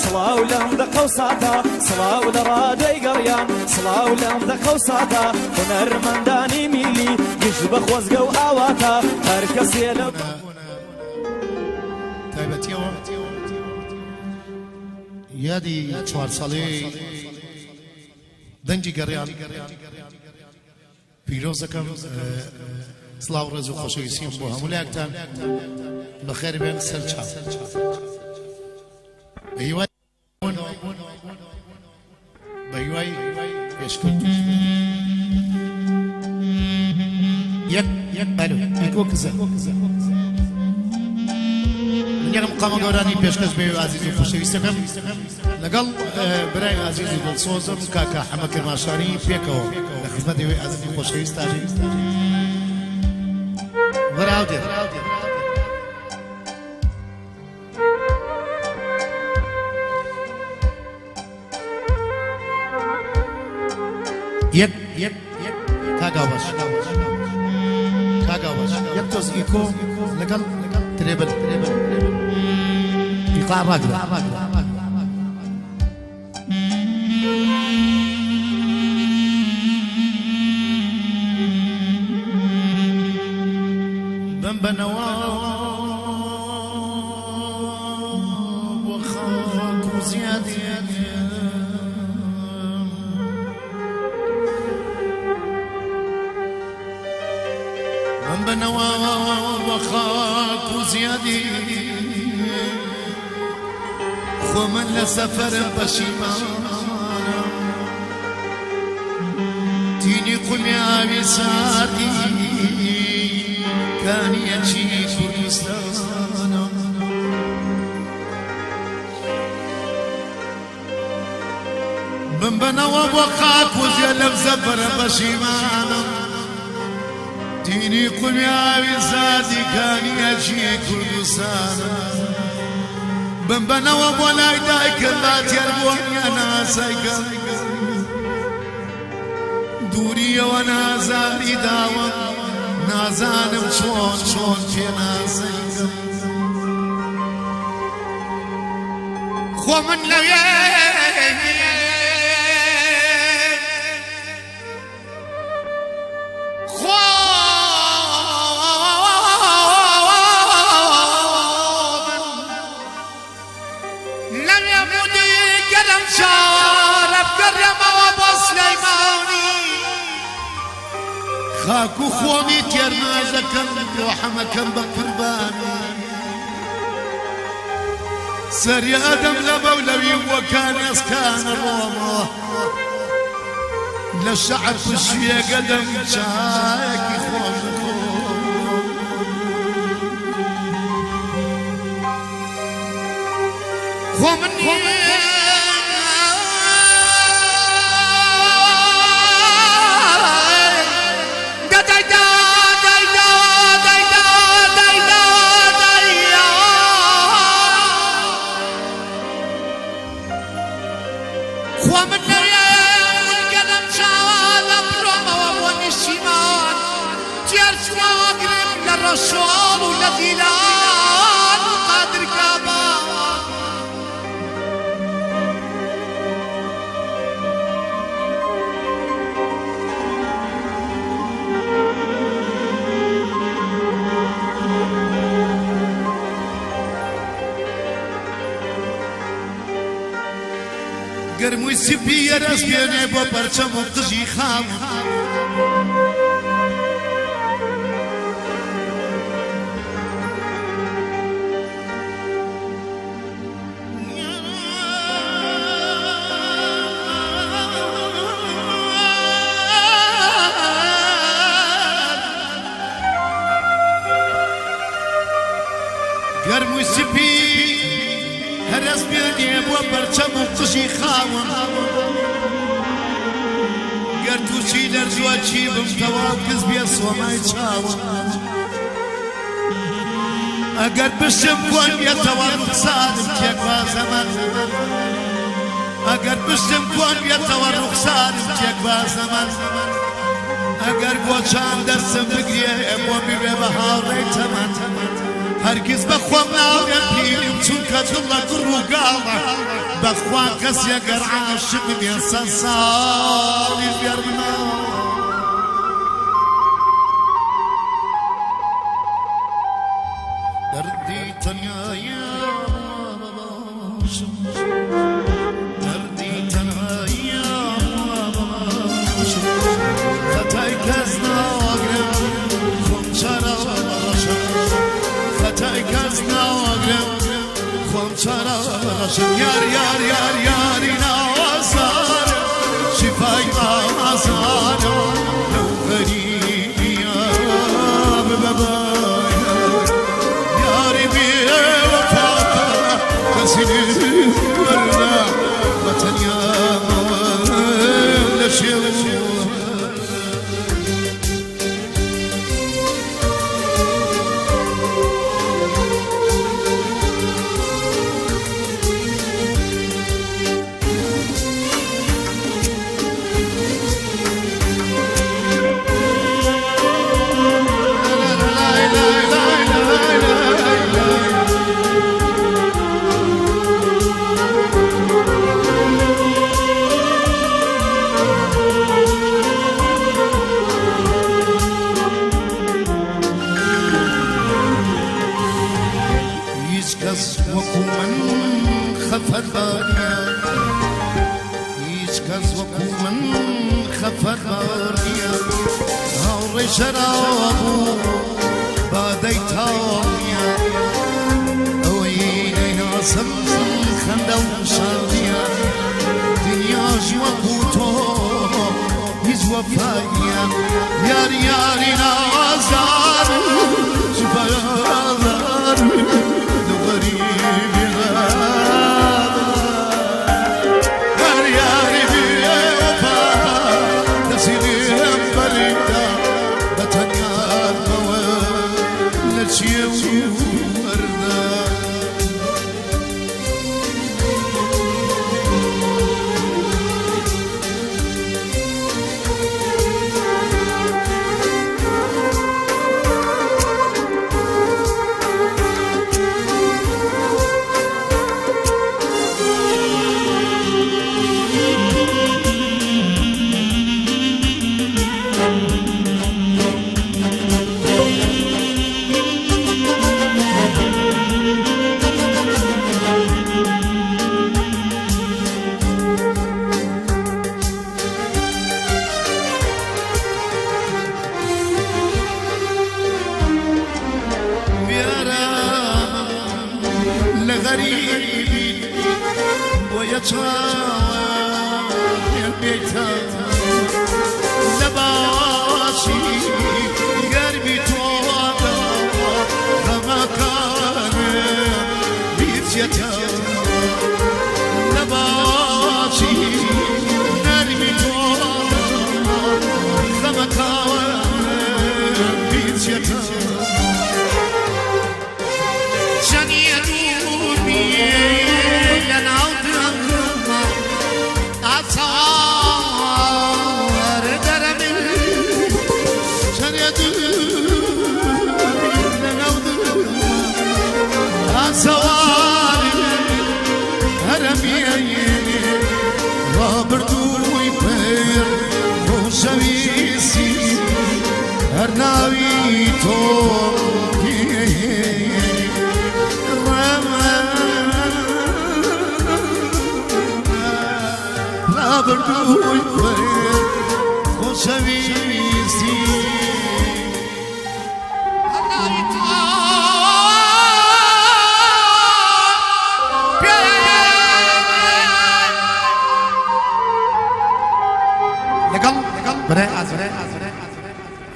سڵاو لەم دەقە و سادا سڵاو لە ڕادەی گەڕیان سڵاو لەم دەقە و سادا هونەرمەندانی میلی گشت بە خۆزگە و ئاواتە هەر کەسێ لە تایبەتیەوە یادی 4 ساڵەی دەنگی گەڕیان پیرۆز دەکەم سڵاو ڕێز و خۆشەویستیم بۆ هەموو لایەکتان بەخێر بێن سەر چاو بە هیوای پێشکەوت یەک بەلو میکۆ کزە یەکم قامە گەورانی پێشکەش بێ عزیز و خۆشەویستەکەم لەگەڵ برای عزیز و دڵسۆزم کاکە حەمە کرماشانی پێکەوە لە خزمەتی وێ عزیز و خۆشەویستانی وەراو دێ یەک کاگاو باش یەک تۆز ئیکۆ لەگەڵ ترێبل ئیقا ڕاگرە بەم بەنەوە بۆ خاک و زیادی بەم بەنەوە بۆ خاک و زیادی خۆ من لە سەفەرم پەشیمانم تینی قومی ئاوی ساردی کانیەکی کوردستانم بم بەنەوە بۆ خاک و زیە لەم سەفەرە پەشیمانم تینی قومی ئاوی ساردی کانیەکی کوردستانم بم بەنەوە بۆ لای دایکم با تێر بۆنیە ناسایکەم دووریەوە نازاری داوەم نازانم چۆن پێ ناسایکەم خۆ من لەوێ خاک و خۆمی تێر نازەکەم ڕۆحەمەکەم بە قوربانی سەری ئەدەم لە بەولەوی وەکانی ئەسکانە ڕۆمە لە شەعر پشوێگە دەم چایەکی خۆش خۆ من الرسول الذي لا قادر كابا گرموی سپی رس بیانه با پرچم و قجی خام گرموی سپی هرس بیانه با پرچم و قجی خام گر توچی لرزوە چی بم تەواو کەس بێ سۆمای چاوم ئەگەر پشتم کۆن بێتەوە ڕوخسارم تێک بازەمە ئەگەر پشتم کۆن بێتەوە ڕوخسارم تێک بازەمە ئەگەر گۆچان دەرسم بگرێ بۆ ببێ بە هاوڕێی تەمەن هەرگیز بە خۆم ناوێم پیرم چونکە دڵە گڕ و گاڵە بە بەخوا کەسێک گەر عاشق بێ سەد ساڵی ژێر بنا دەردی تەنیایە باشم دەردی تەنیایە باشم خەتای کەس ناگرم خۆم چارە باشم خەتای کەس ناگرم خۆم چارە باشم یار یار یار یاری ناوەزارە شیفای ئازارە لەو غەریبیە ببەبە یاری بێوەفا کەسی وەرنا بەتەنیا لە شێو شرابو بادي تاوية اويني ناسم خندو شاوية دنيا جوكوتو يزوى فاية ياري ياري نازار شفايا لغريب غاب ياري ياري بيوفا نسيني بريدا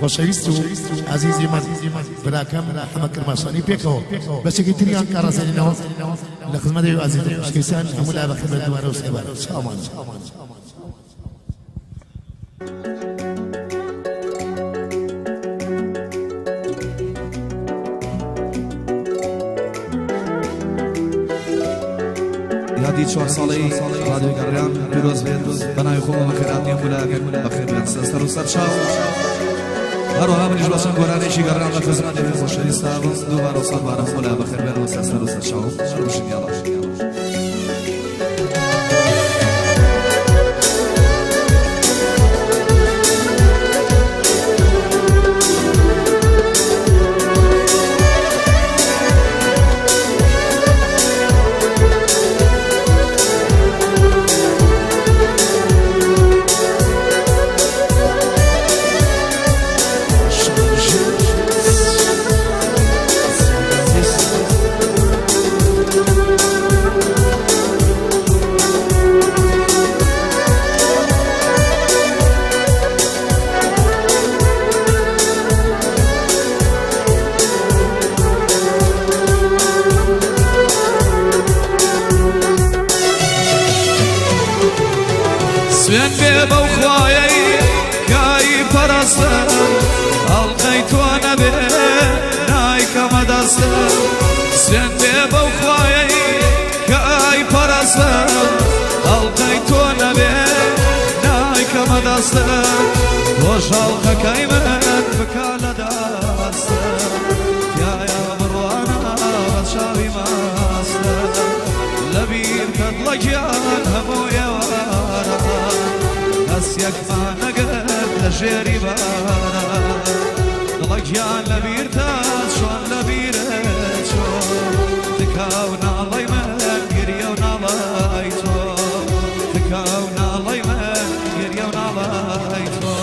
خۆشەویست و عزیزی من براکەم حەمە کرماشانی پێکەوە بەشێکی تریان کارەسەرینەوە لە خزمەتی عزیزی خوشکەویستان هەموو لا بەخێر دووارە و سێبارە چاومان یادی 4 ساڵەی ڕادیۆگەڕیان پیرۆز بێت بەناوی خۆمە بەخێرهاتنی هەموو لایەکەن بەخێر بێت سەر و سەرچاو هەروەها منیش بەچەند گۆرانێکی گەڕیان لە خزمەتی خۆشەویستە دووبارە و سەد بارە هەموو لا بەخێر بێت و سەر و سەرچاو ڕۆژن یاڵا سوێن بێ بەو خوایەی کای پەرەستم ئەڵقەی تۆ نەبێ نایکەمە دەستم سوێن بێ بەو خوایەی کای پەرەستم ئەڵقەی تۆ نەبێ نایکەمە دەستم تۆش ئەڵقەکەی من بکە لە دەستم تایە بڕوانە چاوی ماستم لەبیر کەت لە گیان هەموو ئێوارە دەستێکمان نەگرت لە ژێری بارە دڵە گیان لەبیر تا چۆن لەبیرت چۆن تکاو ناڵەی من گریە و ناڵای تۆ تکاو ناڵەی من گریە و ناڵای تۆ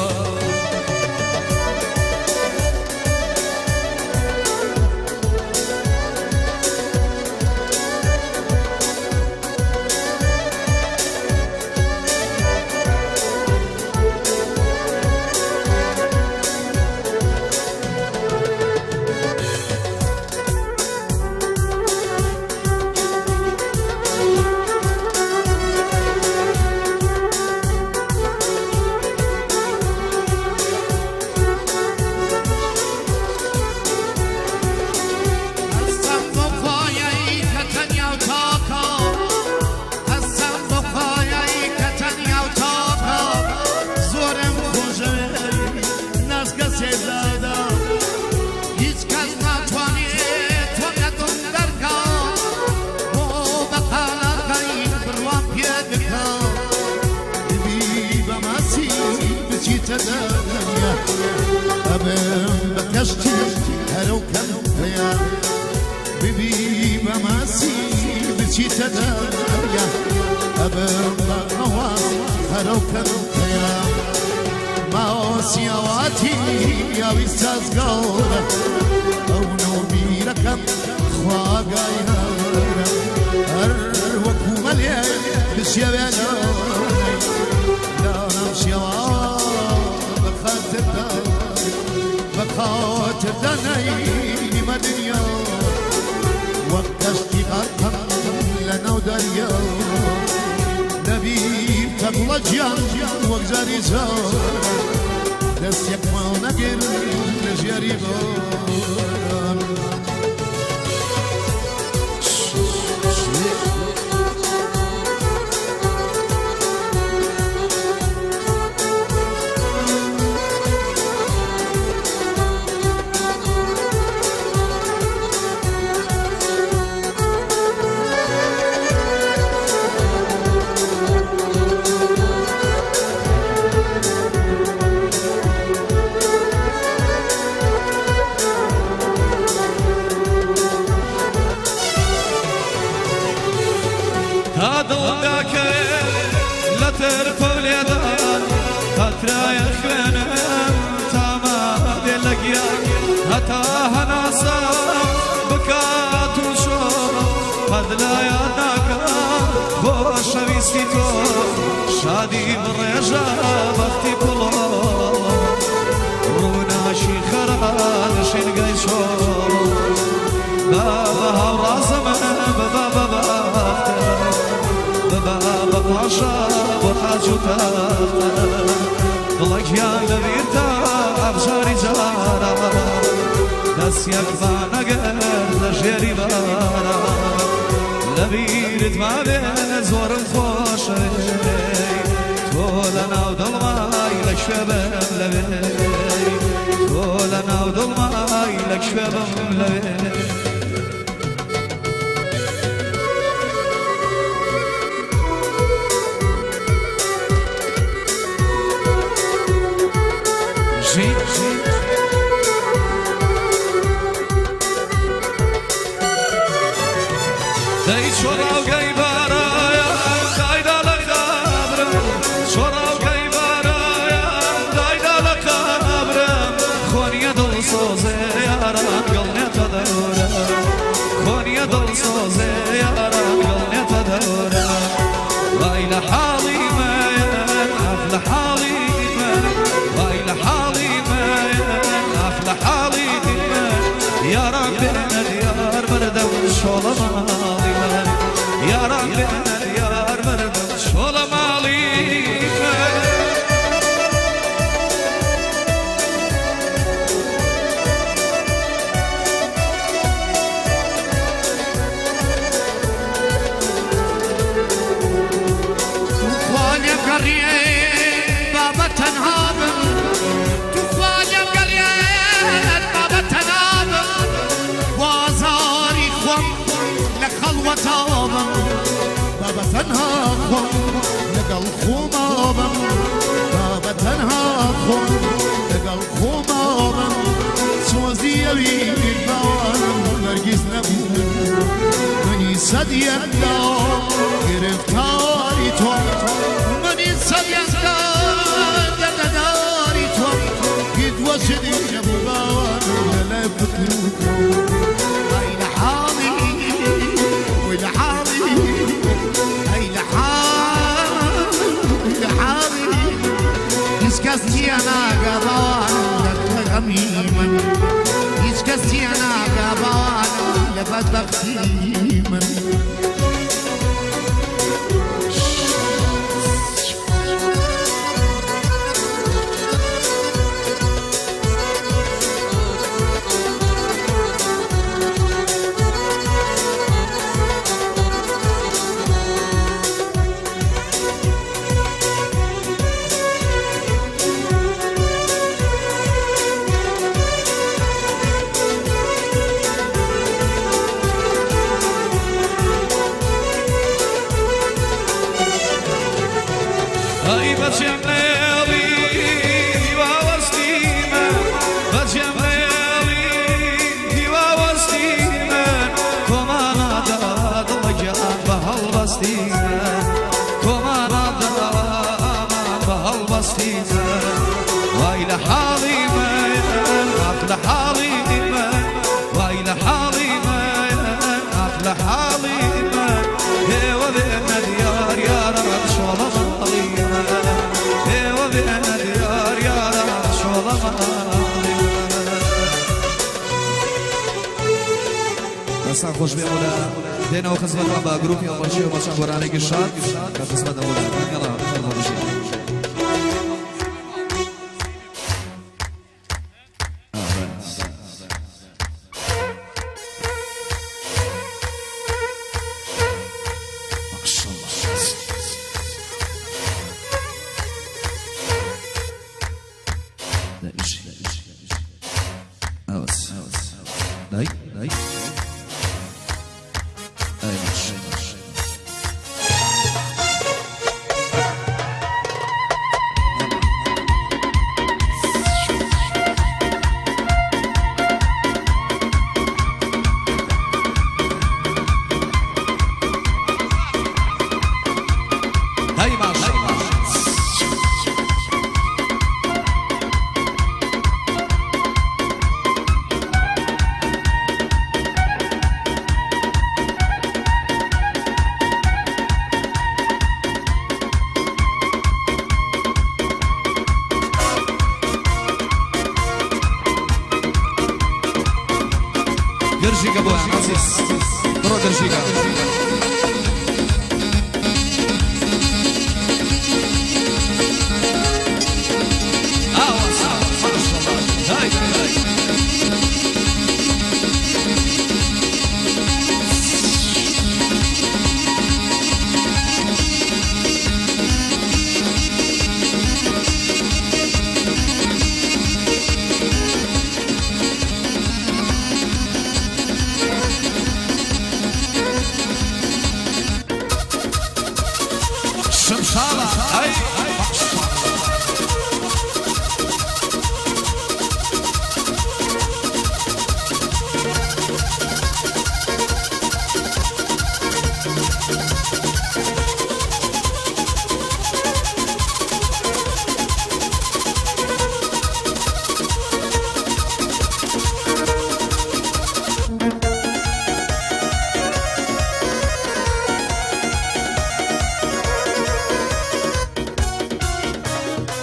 Soze yaran gölne tadır تنها خون لقل خومابم بابا تنها خون لقل خومابم سوزي أبي بالبوان نرجس نبو مني صديق گرفتاری تو منی صدیقدار درداری تو گید و شدی نبوان لفکر تو ای لحالی و لحالی ای لحالی هیچ کسی نگذار غمی من هیچ کسی نگذار لبدبختی من دستان خوش بیمولا دینا و خدمت با گروپی آماشی و بچان گرانه کی شاد و خدمت مولا یلا یلا بشید درجيك ابو عزيز برو درجيك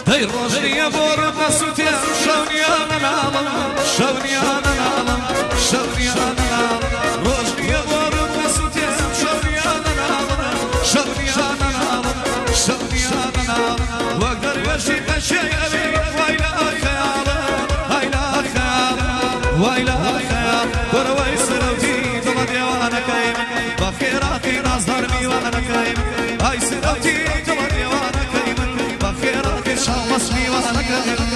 هاي الرجل يا بورد نسوتي شوني انا نعلم شوني انا نعلم شوني انا نعلم رجل يا بورد نسوتي شوني انا نعلم شوني انا نعلم شوني انا نعلم واقدر يشيك الشيء ويلا خيال ويلا خيال ويلا خيال وروي سروتي تمضي وانا كايم بخيراتي ناس ضربي وانا كايم هاي سروتي تمضي وانا كايم بخيراتي شمسني وانا كايم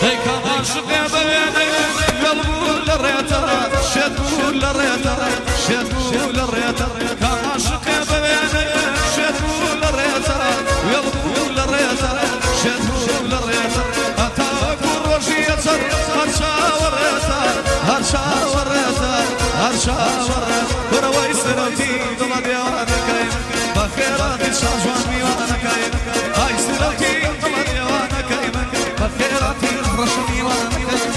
هي كمان شقي بيني قلبو للريتا شدو للريتا شدو للريتا كمان شقي بيني شدو للريتا قلبو للريتا شدو للريتا أتاكو روشية هرشا وريتا هرشا وريتا هرشا وريتا بروي سنوتي ضل ديوانا كاين بخيراتي شاجواني وانا كاين هاي سنوتي ضل ديوانا كاين بخيراتي رشمي وانا كاين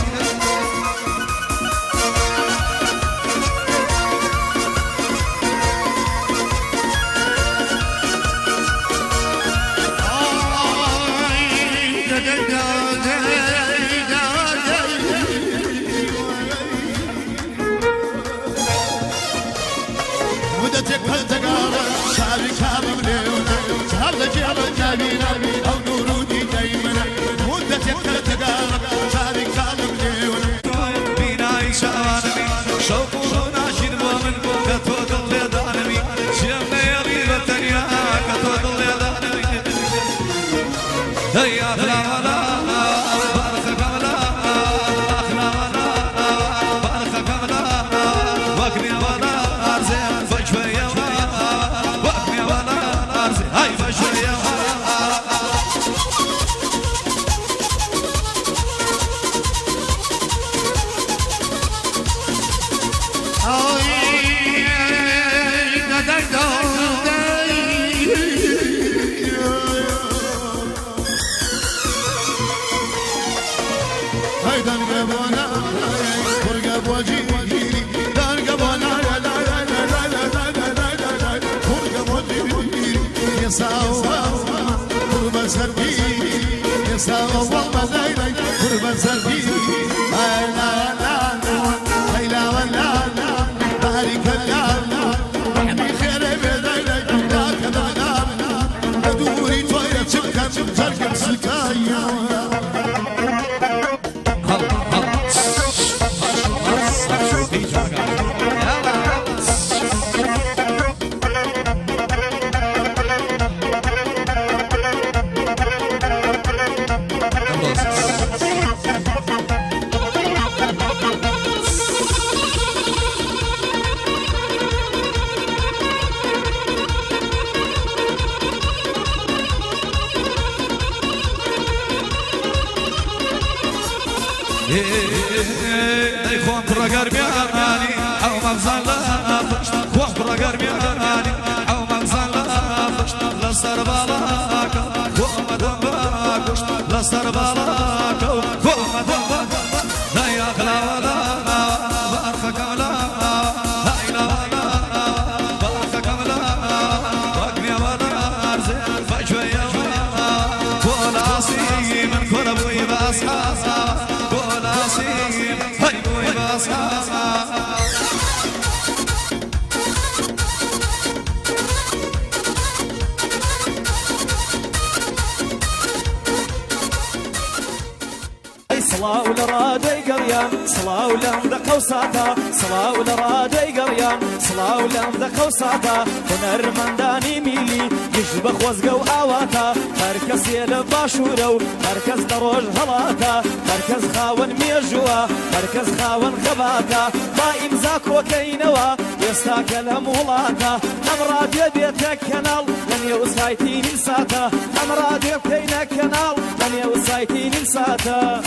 صلاة لرادي قريان صلاة لمدق وساتا صلاة لرادي قريان صلاة لمدق وساتا هنر من داني ميلي يشبخ وزقو آواتا مركز يلب باشورو مركز دروج هلاتا مركز خاون ميجوا مركز خاون خباتا با إمزاك وكينوا يستاكل همولاتا أمراد يبيتك كنال لن يوسايتين الساتا أمراد يبكينك كنال لن يوسايتين الساتا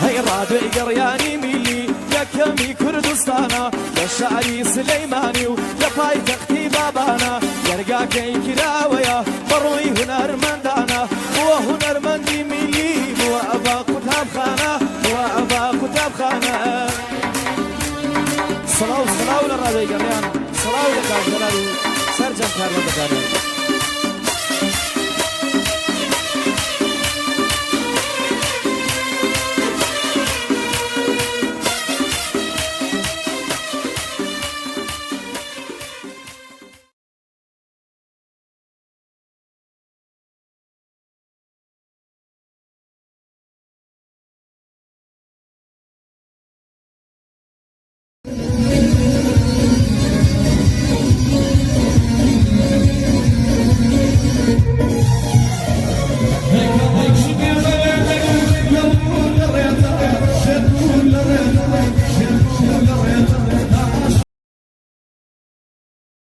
هاي رادي قرياني ميلي يكمي كردستانا للشعري سليماني ولفاي تختي بابانا يرقا كي كراويا بروي هنر مندانا هو هنر مندي ميلي هو أبا كتاب خانة هو أبا كتاب خانة صلاة للرادي قريان صلاة لكاجراني سرجم كارنا بكارنا